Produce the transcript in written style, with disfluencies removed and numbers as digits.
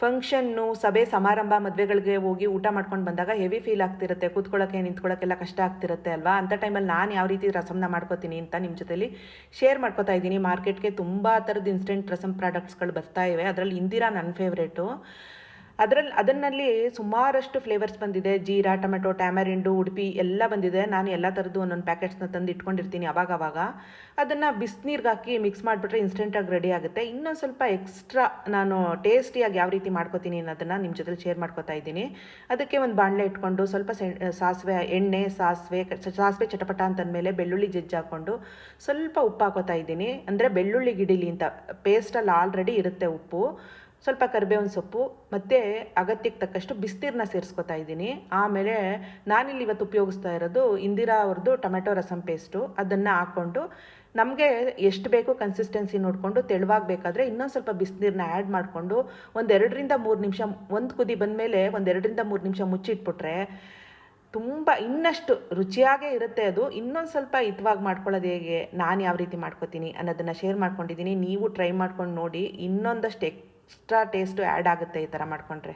Function, ಸಭೆ ಸಮಾರಂಭ, ಮದುವೆಗಳಿಗೆ ಹೋಗಿ ಊಟ ಮಾಡ್ಕೊಂಡು ಬಂದಾಗ ಹೆವಿ ಫೀಲ್ ಆಗ್ತಿರುತ್ತೆ. ಕೂತ್ಕೊಳ್ಳೋಕ್ಕೆ, ನಿಂತ್ಕೊಳ್ಳೋಕ್ಕೆಲ್ಲ ಕಷ್ಟ ಆಗ್ತಿರುತ್ತೆ ಅಲ್ವಾ? ಅಂಥ ಟೈಮಲ್ಲಿ ನಾನು ಯಾವ ರೀತಿ ರಸಮ್ನ ಮಾಡ್ಕೋತೀನಿ ಅಂತ ನಿಮ್ಮ ಜೊತೆಲಿ ಶೇರ್ ಮಾಡ್ಕೋತಾ ಇದ್ದೀನಿ. ಮಾರ್ಕೆಟ್ಗೆ ತುಂಬ ಥರದ ಇನ್ಸ್ಟೆಂಟ್ ರಸಮ್ ಪ್ರಾಡಕ್ಟ್ಸ್ಗಳು ಬರ್ತಾ ಇವೆ. ಅದರಲ್ಲಿ ಇಂದಿರಾ ನನ್ನ ಫೇವ್ರೇಟು. ಅದನ್ನಲ್ಲಿ ಸುಮಾರಷ್ಟು ಫ್ಲೇವರ್ಸ್ ಬಂದಿದೆ. ಜೀರಾ, ಟೊಮೆಟೊ, ಟ್ಯಾಮರಿಂಡು, ಉಡುಪಿ ಎಲ್ಲ ಬಂದಿದೆ. ನಾನು ಎಲ್ಲ ಥರದ್ದು ಒಂದೊಂದು ಪ್ಯಾಕೆಟ್ಸ್ನ ತಂದು ಇಟ್ಕೊಂಡಿರ್ತೀನಿ ಅವಾಗವಾಗ. ಅದನ್ನು ಬಿಸಿನೀರ್ಗೆ ಹಾಕಿ ಮಿಕ್ಸ್ ಮಾಡಿಬಿಟ್ರೆ ಇನ್ಸ್ಟೆಂಟಾಗಿ ರೆಡಿ ಆಗುತ್ತೆ. ಇನ್ನೊಂದು ಸ್ವಲ್ಪ ಎಕ್ಸ್ಟ್ರಾ ನಾನು ಟೇಸ್ಟಿಯಾಗಿ ಯಾವ ರೀತಿ ಮಾಡ್ಕೋತೀನಿ ಅನ್ನೋದನ್ನು ನಿಮ್ಮ ಜೊತೆ ಶೇರ್ ಮಾಡ್ಕೋತಾ ಇದ್ದೀನಿ. ಅದಕ್ಕೆ ಒಂದು ಬಾಣಲೆ ಇಟ್ಕೊಂಡು ಸ್ವಲ್ಪ ಸಾಸಿವೆ ಎಣ್ಣೆ, ಸಾಸಿವೆ ಚಟಪಟ ಅಂತಂದಮೇಲೆ ಬೆಳ್ಳುಳ್ಳಿ ಜಜ್ಜಿ ಹಾಕ್ಕೊಂಡು ಸ್ವಲ್ಪ ಉಪ್ಪು ಹಾಕೋತಾ ಇದ್ದೀನಿ. ಅಂದರೆ ಬೆಳ್ಳುಳ್ಳಿ ಗಿಡಿಲಿ ಅಂತ ಪೇಸ್ಟಲ್ಲಿ ಆಲ್ರೆಡಿ ಇರುತ್ತೆ ಉಪ್ಪು. ಸ್ವಲ್ಪ ಕರಿಬೇವಿನ ಸೊಪ್ಪು ಮತ್ತು ಅಗತ್ಯಕ್ಕೆ ತಕ್ಕಷ್ಟು ಬಿಸಿನೀರನ್ನ ಸೇರಿಸ್ಕೊತಾ ಇದ್ದೀನಿ. ಆಮೇಲೆ ನಾನಿಲ್ಲಿ ಇವತ್ತು ಉಪಯೋಗಿಸ್ತಾ ಇರೋದು ಇಂದಿರಾ ಅವ್ರದ್ದು ಟೊಮೆಟೊ ರಸಮ್ ಪೇಸ್ಟು. ಅದನ್ನು ಹಾಕ್ಕೊಂಡು ನಮಗೆ ಎಷ್ಟು ಬೇಕು ಕನ್ಸಿಸ್ಟೆನ್ಸಿ ನೋಡಿಕೊಂಡು ತೆಳುವಾಗಬೇಕಾದ್ರೆ ಇನ್ನೊಂದು ಸ್ವಲ್ಪ ಬಿಸಿನೀರನ್ನ ಆ್ಯಡ್ ಮಾಡಿಕೊಂಡು ಒಂದು 2ರಿಂದ 3 ನಿಮಿಷ, ಒಂದು ಕುದಿ ಬಂದಮೇಲೆ ಒಂದು 2ರಿಂದ 3 ನಿಮಿಷ ಮುಚ್ಚಿಟ್ಬಿಟ್ರೆ ತುಂಬ ಇನ್ನಷ್ಟು ರುಚಿಯಾಗೇ ಇರುತ್ತೆ ಅದು. ಇನ್ನೊಂದು ಸ್ವಲ್ಪ ಹಿತವಾಗಿ ಮಾಡ್ಕೊಳ್ಳೋದು ಹೇಗೆ, ನಾನು ಯಾವ ರೀತಿ ಮಾಡ್ಕೋತೀನಿ ಅನ್ನೋದನ್ನು ಶೇರ್ ಮಾಡ್ಕೊಂಡಿದ್ದೀನಿ. ನೀವು ಟ್ರೈ ಮಾಡ್ಕೊಂಡು ನೋಡಿ, ಇನ್ನೊಂದಷ್ಟು ಎಕ್ಸ್ಟ್ರಾ ಟೇಸ್ಟು ಆ್ಯಡ್ ಆಗುತ್ತೆ ಈ ಥರ ಮಾಡಿಕೊಂಡ್ರೆ.